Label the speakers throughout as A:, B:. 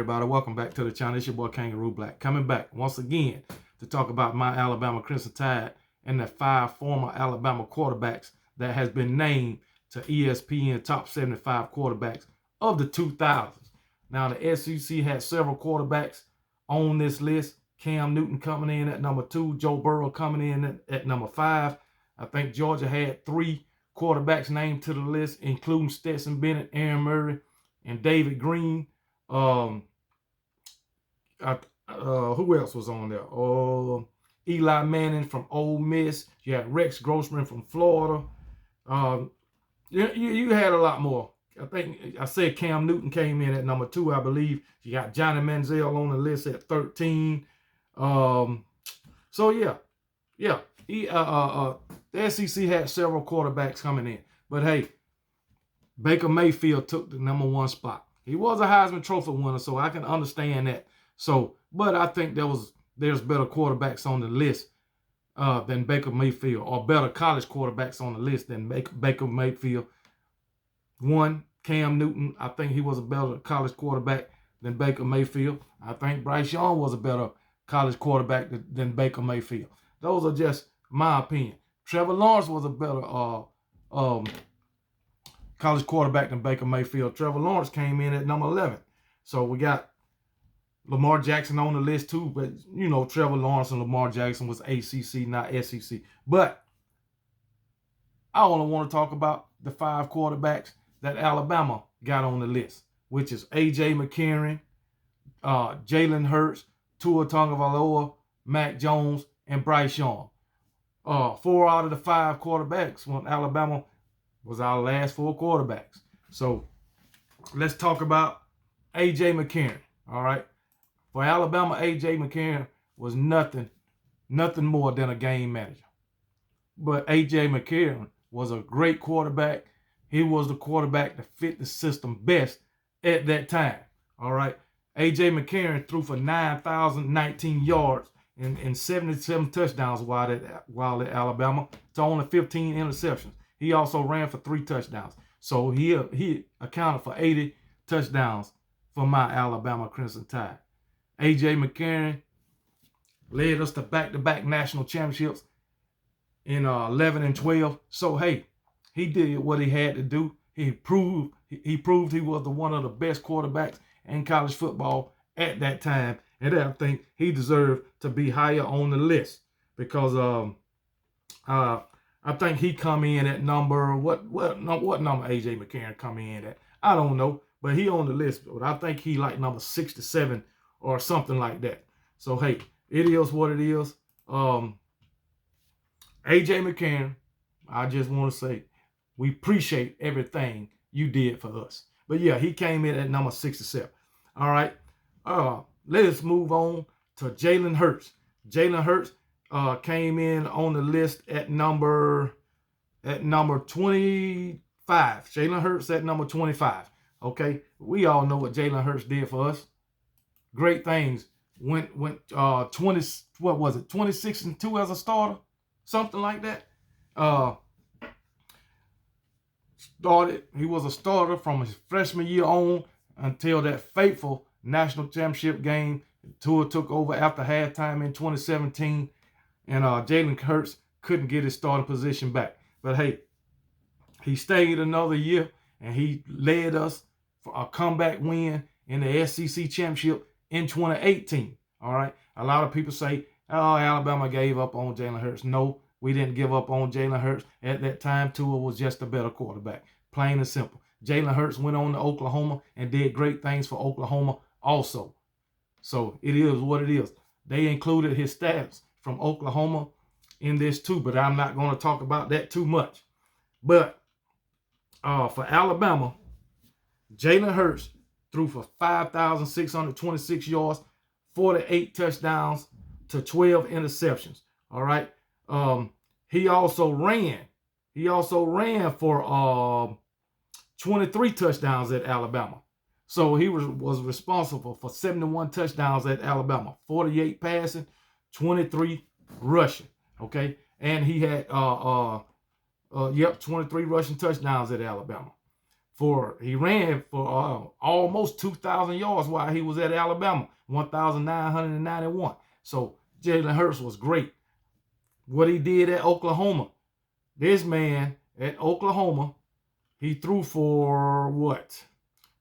A: everybody? Welcome back to the channel. It's your boy Kangaroo Black, coming back once again to talk about my Alabama Crimson Tide and the 5 former Alabama quarterbacks that has been named to ESPN top 75 quarterbacks of the 2000s. Now, the SEC had several quarterbacks on this list. Cam Newton coming in at number 2, Joe Burrow coming in at number 5. I think Georgia had 3 quarterbacks named to the list, including Stetson Bennett, Aaron Murray, and David Green. Who else was on there? Eli Manning from Ole Miss. You had Rex Grossman from Florida. You had a lot more. I think I said Cam Newton came in at number 2, I believe. You got Johnny Manziel on the list at 13. The SEC had several quarterbacks coming in. But hey, Baker Mayfield took the number 1 spot. He was a Heisman Trophy winner, so I can understand that. But I think there's better quarterbacks on the list than Baker Mayfield, or better college quarterbacks on the list than Baker Mayfield. 1, Cam Newton. I think he was a better college quarterback than Baker Mayfield. I think Bryce Young was a better college quarterback than Baker Mayfield. Those are just my opinion. Trevor Lawrence was a better college quarterback than Baker Mayfield. Trevor Lawrence came in at number 11. So we got Lamar Jackson on the list too, but you know, Trevor Lawrence and Lamar Jackson was ACC, not SEC. But I only want to talk about the 5 quarterbacks that Alabama got on the list, which is AJ McCarron, Jalen Hurts, Tua Tagovailoa, Mac Jones, and Bryce Young. 4 out of the 5 quarterbacks when Alabama was our last 4 quarterbacks. So let's talk about AJ McCarron. All right. For Alabama, AJ McCarron was nothing more than a game manager. But AJ McCarron was a great quarterback. He was the quarterback that fit the system best at that time. All right. AJ McCarron threw for 9,019 yards and 77 touchdowns while at Alabama to only 15 interceptions. He also ran for 3 touchdowns. So he accounted for 80 touchdowns for my Alabama Crimson Tide. AJ McCarron led us to back-to-back national championships in 11 and 12. So, hey, he did what he had to do. He proved he was one of the best quarterbacks in college football at that time. And I think he deserved to be higher on the list because I think he come in at number, what number AJ McCarron come in at? I don't know, but he on the list. But I think he like number 67 or something like that. So, hey, it is what it is. AJ McCarron, I just want to say we appreciate everything you did for us. But, yeah, he came in at number 67. All right. Let's move on to Jalen Hurts. Jalen Hurts came in on the list at number 25. Jalen Hurts at number 25. Okay, we all know what Jalen Hurts did for us. Great things. Went 26-2 as a starter, something like that. He was a starter from his freshman year on until that fateful national championship game. Tua took over after halftime in 2017, and Jalen Hurts couldn't get his starting position back. But hey, he stayed another year, and he led us for a comeback win in the SEC championship in 2018. All right, a lot of people say, "Oh, Alabama gave up on Jalen Hurts." No, we didn't give up on Jalen Hurts. At that time, Tua was just a better quarterback, plain and simple. Jalen Hurts went on to Oklahoma and did great things for Oklahoma also. So it is what it is. They included his stats from Oklahoma in this too, but I'm not going to talk about that too much. But for Alabama, Jalen Hurts threw for 5,626 yards, 48 touchdowns to 12 interceptions. All right. He also ran for 23 touchdowns at Alabama. So he was responsible for 71 touchdowns at Alabama, 48 passing, 23 rushing. Okay, and he had 23 rushing touchdowns at Alabama. He ran for almost 2,000 yards while he was at Alabama, 1,991. So Jalen Hurts was great. What he did at Oklahoma, this man at Oklahoma, he threw for what?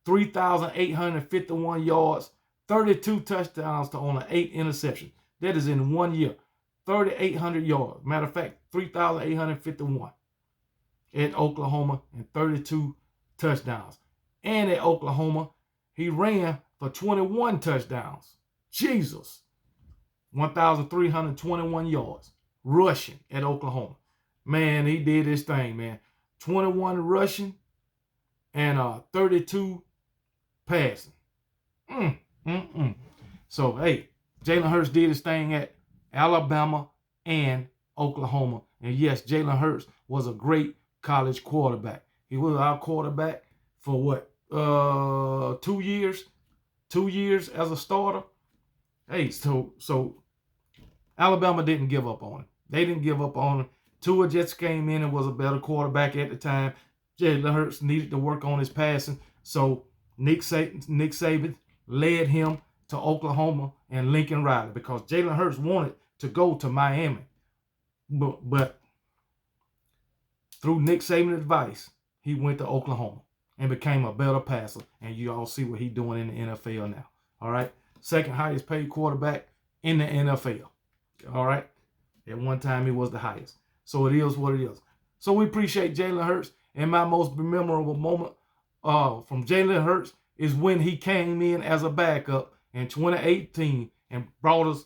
A: 3,851 yards, 32 touchdowns to only 8 interceptions. That is in 1 year. 3,800 yards. Matter of fact, 3,851 at Oklahoma and 32 touchdowns. And at Oklahoma, he ran for 21 touchdowns. Jesus. 1,321 yards rushing at Oklahoma. Man, he did his thing, man. 21 rushing and 32 passing. So, hey, Jalen Hurts did his thing at Alabama and Oklahoma. And yes, Jalen Hurts was a great college quarterback. He was our quarterback for what? 2 years? 2 years as a starter. Hey, so Alabama didn't give up on him. They didn't give up on him. Tua just came in and was a better quarterback at the time. Jalen Hurts needed to work on his passing. So Nick Saban led him to Oklahoma and Lincoln Riley because Jalen Hurts wanted to go to Miami. But through Nick Saban's advice, he went to Oklahoma and became a better passer. And you all see what he's doing in the NFL now. All right. Second highest paid quarterback in the NFL. All right. At one time, he was the highest. So it is what it is. So we appreciate Jalen Hurts. And my most memorable moment from Jalen Hurts is when he came in as a backup in 2018 and brought us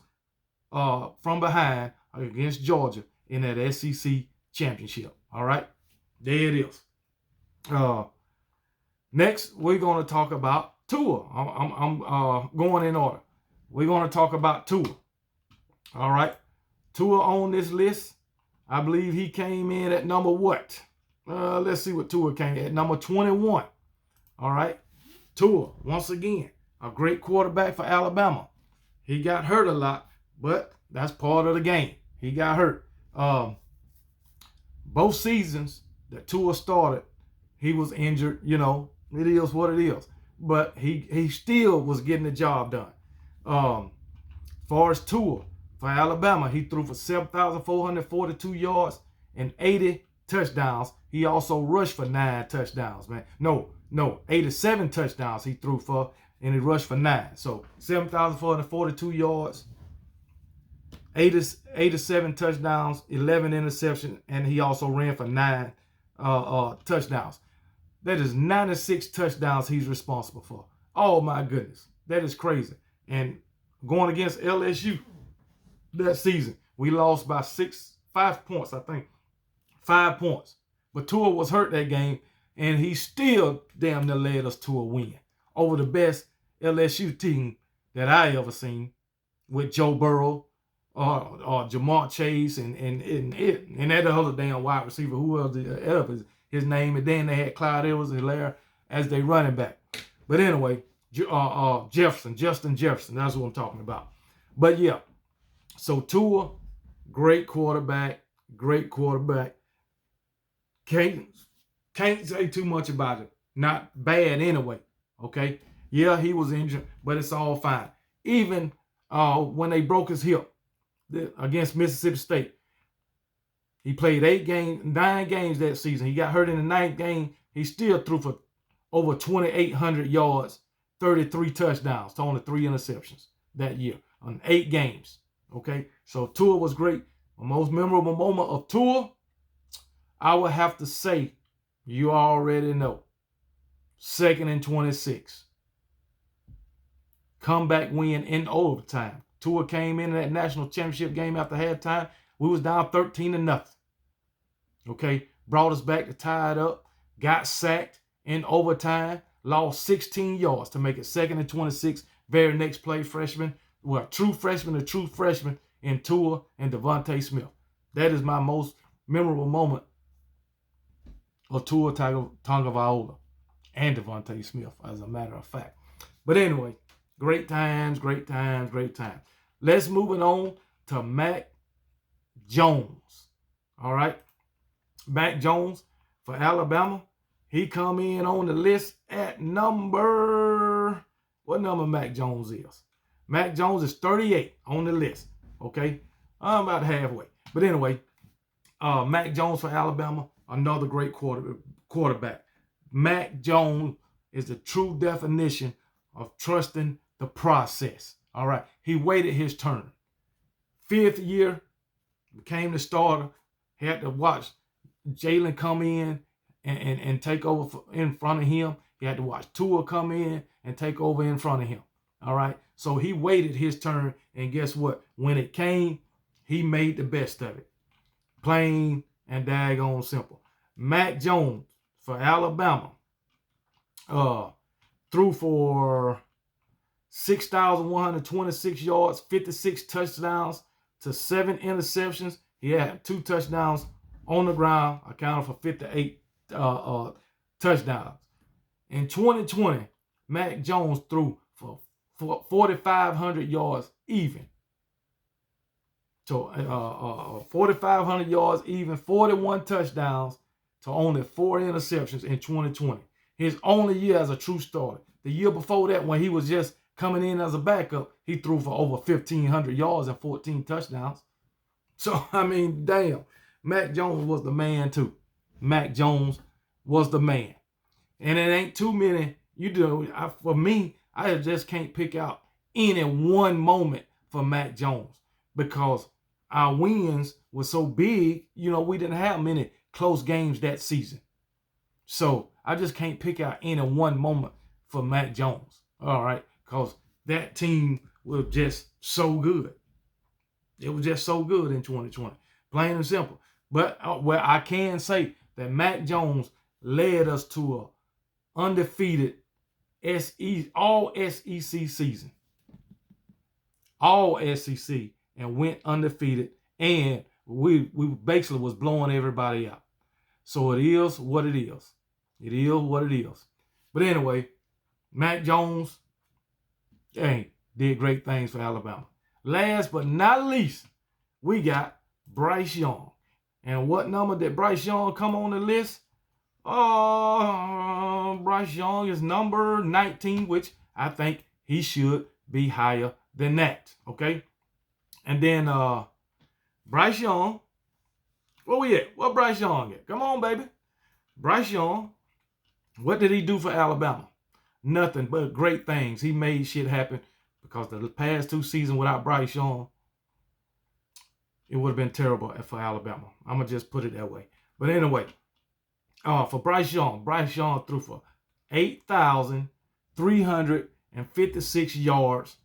A: from behind against Georgia in that SEC championship. All right. There it is. Next, we're going to talk about Tua. I'm going in order. We're going to talk about Tua. All right. Tua on this list, I believe he came in at number what? Let's see what Tua came in at number 21. All right. Tua, once again, a great quarterback for Alabama. He got hurt a lot, but that's part of the game. He got hurt. Both seasons that Tua started, he was injured. You know, it is what it is. But he still was getting the job done. Far as Tua, for Alabama, he threw for 7,442 yards and 80 touchdowns. He also rushed for 9 touchdowns, man. No, 87 touchdowns he threw for, and he rushed for 9. So 7,442 yards, 87 touchdowns, 11 interceptions, and he also ran for 9 touchdowns. That is 96 touchdowns he's responsible for. Oh, my goodness. That is crazy. And going against LSU that season, we lost by 5 points, I think. 5 points. But Tua was hurt that game, and he still damn near led us to a win over the best LSU team that I ever seen with Joe Burrow, Jamar Chase, and that other damn wide receiver, who else his name, and then they had Clyde Edwards-Helaire as their running back. But anyway, Justin Jefferson, that's what I'm talking about. But yeah, so Tua, great quarterback. Can't say too much about it. Not bad anyway, okay? Yeah, he was injured, but it's all fine. Even when they broke his hip against Mississippi State, he played 9 games that season. He got hurt in the 9th game. He still threw for over 2,800 yards, 33 touchdowns to only 3 interceptions that year on 8 games. Okay, so Tua was great. The most memorable moment of Tua, I would have to say, you already know, 2nd and 26. Comeback win in overtime. Tua came in that national championship game after halftime. We was down 13-0. Okay, brought us back to tie it up. Got sacked in overtime. Lost 16 yards to make it 2nd and 26. Very next play, true freshman in Tua and Devontae Smith. That is my most memorable moment of Tua Tagovailoa and Devontae Smith, as a matter of fact. But anyway, great times. Let's move it on to Mac Jones. All right. Mac Jones for Alabama. He come in on the list at number, what number Mac Jones is? Mac Jones is 38 on the list. Okay, I'm about halfway. But anyway, Mac Jones for Alabama, another great quarterback. Mac Jones is the true definition of trusting the process. All right, he waited his turn. 5th year, became the starter. Had to watch Jalen come in and take over in front of him. He had to watch Tua come in and take over in front of him. All right. So he waited his turn, and guess what? When it came, he made the best of it. Plain and daggone simple. Mac Jones for Alabama threw for 6,126 yards, 56 touchdowns to 7 interceptions. He had 2 touchdowns on the ground, accounted for 58 touchdowns. In 2020, Mac Jones threw for 4,500 yards even. So 4,500 yards even, 41 touchdowns to only 4 interceptions in 2020. His only year as a true starter. The year before that, when he was just coming in as a backup, he threw for over 1,500 yards and 14 touchdowns. So, I mean, damn. Mac Jones was the man, too. Mac Jones was the man. And it ain't too many. For me, I just can't pick out any one moment for Mac Jones because our wins were so big, we didn't have many close games that season. So I just can't pick out any one moment for Mac Jones. All right. Because that team was just so good. It was just so good in 2020. Plain and simple. But where I can say that Mac Jones led us to a undefeated all SEC season. All SEC, and went undefeated, and we basically was blowing everybody out. So it is what it is. It is what it is. But anyway, Mac Jones, did great things for Alabama. Last but not least, we got Bryce Young. And what number did Bryce Young come on the list? Bryce Young is number 19, which I think he should be higher than that. Okay? And then Bryce Young, where we at? What Bryce Young at? Come on, baby. Bryce Young, what did he do for Alabama? Nothing but great things. He made shit happen because the past 2 seasons without Bryce Young, it would have been terrible for Alabama. I'm going to just put it that way. But anyway, for Bryce Young threw for 8,356 yards,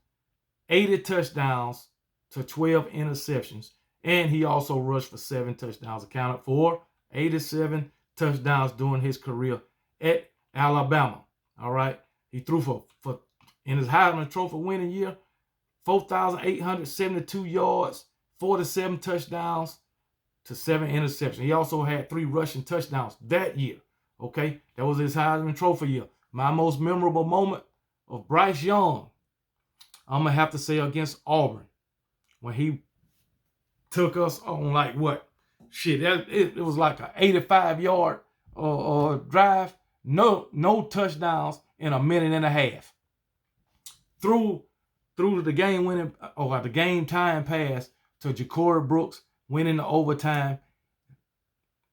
A: 80 touchdowns to 12 interceptions. And he also rushed for 7 touchdowns, accounted for 87 touchdowns during his career at Alabama. All right. He threw for in his Heisman Trophy winning year, 4,872 yards, 47 touchdowns to 7 interceptions. He also had 3 rushing touchdowns that year. Okay. That was his Heisman Trophy year. My most memorable moment of Bryce Young, I'm going to have to say against Auburn, when he took us on like what? Shit, it was like an 85-yard drive. No touchdowns in a minute and a half. Through the game winning, the game time pass to Ja'Cory Brooks, winning the overtime.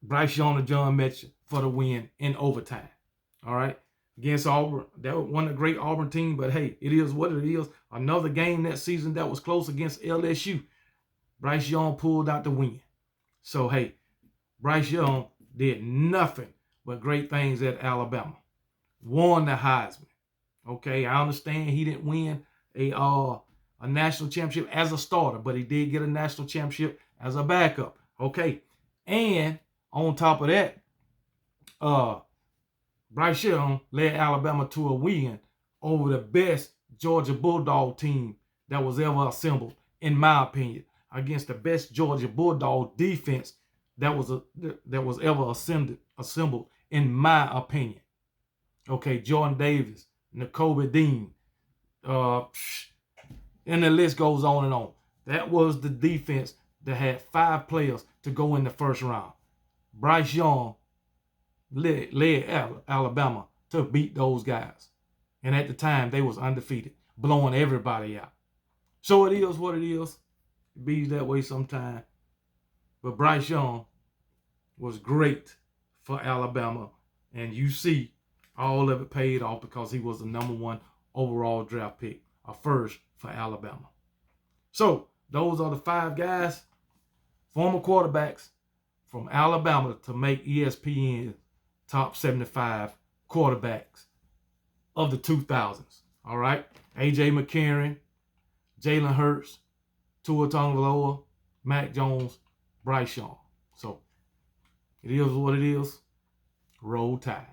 A: Bryce Young and John Metchie for the win in overtime. All right. Against Auburn. That wasn't a great Auburn team, but hey, it is what it is. Another game that season that was close against LSU. Bryce Young pulled out the win. So, hey, Bryce Young did nothing but great things at Alabama. Won the Heisman. Okay, I understand he didn't win a national championship as a starter, but he did get a national championship as a backup. Okay, and on top of that, Bryce Young led Alabama to a win over the best Georgia Bulldog team that was ever assembled, in my opinion, against the best Georgia Bulldog defense that was ever assembled, in my opinion. Okay, Jordan Davis, N'Kobe Dean, and the list goes on and on. That was the defense that had 5 players to go in the first round. Bryce Young led Alabama to beat those guys. And at the time, they was undefeated, blowing everybody out. So it is what it is. It be that way sometimes. But Bryce Young was great for Alabama. And you see all of it paid off because he was the #1 overall draft pick, a first for Alabama. So those are the 5 guys, former quarterbacks from Alabama, to make ESPN top 75 quarterbacks of the 2000s. All right. AJ McCarron, Jalen Hurts, Tua Tagovailoa, Mac Jones, Bryce Young. So it is what it is. Roll Tide.